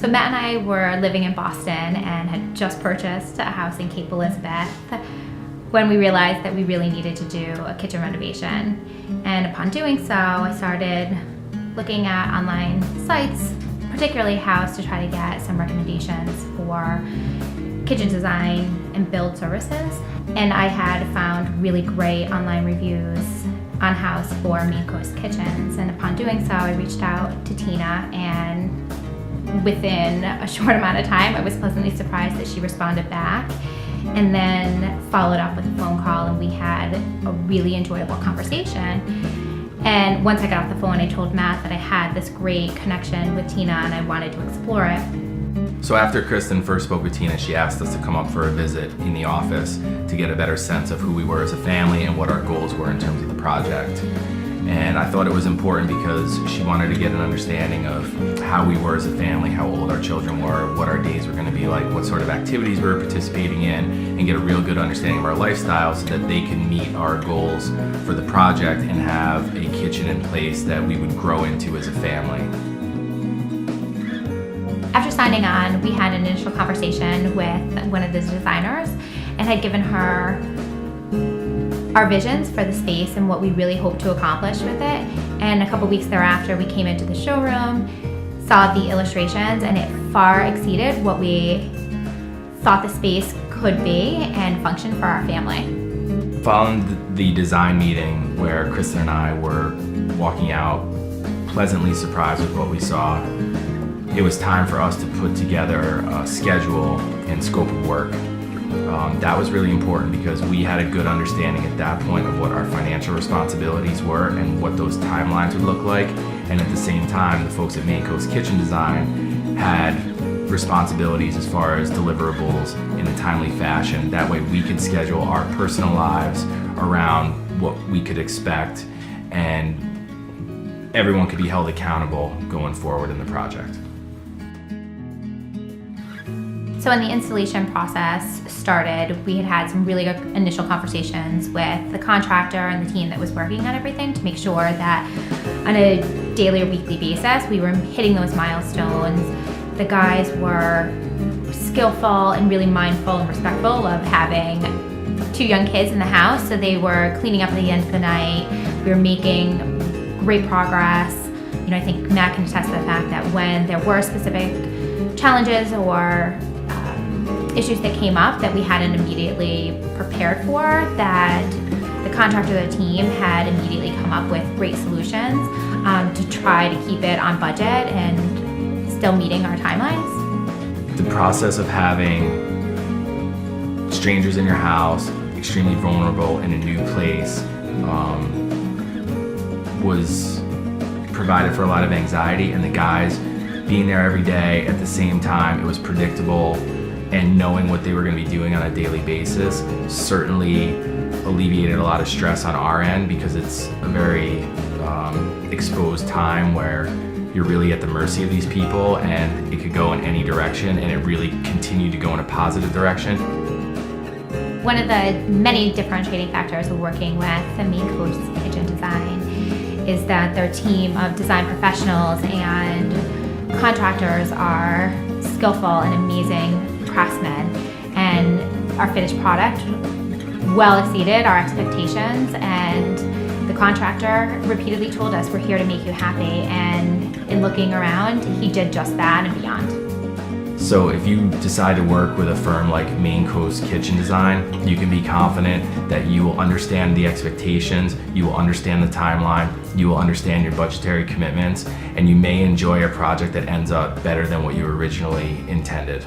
So Matt and I were living in Boston and had just purchased a house in Cape Elizabeth when we realized that we really needed to do a kitchen renovation. And upon doing so, I started looking at online sites, particularly House, to try to get some recommendations for kitchen design and build services. And I had found really great online reviews on House for Maine Coast Kitchens. And upon doing so, I reached out to Tina, and within a short amount of time, I was pleasantly surprised that she responded back, and then followed up with a phone call, and we had a really enjoyable conversation. And once I got off the phone, I told Matt that I had this great connection with Tina and I wanted to explore it. So after Cristen first spoke with Tina, she asked us to come up for a visit in the office to get a better sense of who we were as a family and what our goals were in terms of the project. And I thought it was important because she wanted to get an understanding of how we were as a family, how old our children were, what our days were going to be like, what sort of activities we were participating in, and get a real good understanding of our lifestyle so that they can meet our goals for the project and have a kitchen in place that we would grow into as a family. After signing on, we had an initial conversation with one of the designers and had given her our visions for the space and what we really hoped to accomplish with it. And a couple weeks thereafter, we came into the showroom, saw the illustrations, and it far exceeded what we thought the space could be and function for our family. Following the design meeting where Cristen and I were walking out pleasantly surprised with what we saw, it was time for us to put together a schedule and scope of work. That was really important because we had a good understanding at that point of what our financial responsibilities were and what those timelines would look like. And at the same time, the folks at Maine Coast Kitchen Design had responsibilities as far as deliverables in a timely fashion. That way we could schedule our personal lives around what we could expect, and everyone could be held accountable going forward in the project. So when the installation process started, we had some really good initial conversations with the contractor and the team that was working on everything to make sure that on a daily or weekly basis, we were hitting those milestones. The guys were skillful and really mindful and respectful of having 2 young kids in the house, so they were cleaning up at the end of the night. We were making great progress. You know, I think Matt can attest to the fact that when there were specific challenges or issues that came up that we hadn't immediately prepared for, that the contractor or the team had immediately come up with great solutions to try to keep it on budget and still meeting our timelines. The process of having strangers in your house, extremely vulnerable in a new place, was provided for a lot of anxiety, and the guys being there every day at the same time, it was predictable, and knowing what they were going to be doing on a daily basis certainly alleviated a lot of stress on our end, because it's a very exposed time where you're really at the mercy of these people and it could go in any direction, and it really continued to go in a positive direction. One of the many differentiating factors of working with the Maine Coast Kitchen Design is that their team of design professionals and contractors are skillful and amazing craftsmen, and our finished product well exceeded our expectations, and the contractor repeatedly told us, "We're here to make you happy," and in looking around, he did just that and beyond. So if you decide to work with a firm like Maine Coast Kitchen Design, you can be confident that you will understand the expectations, you will understand the timeline, you will understand your budgetary commitments, and you may enjoy a project that ends up better than what you originally intended.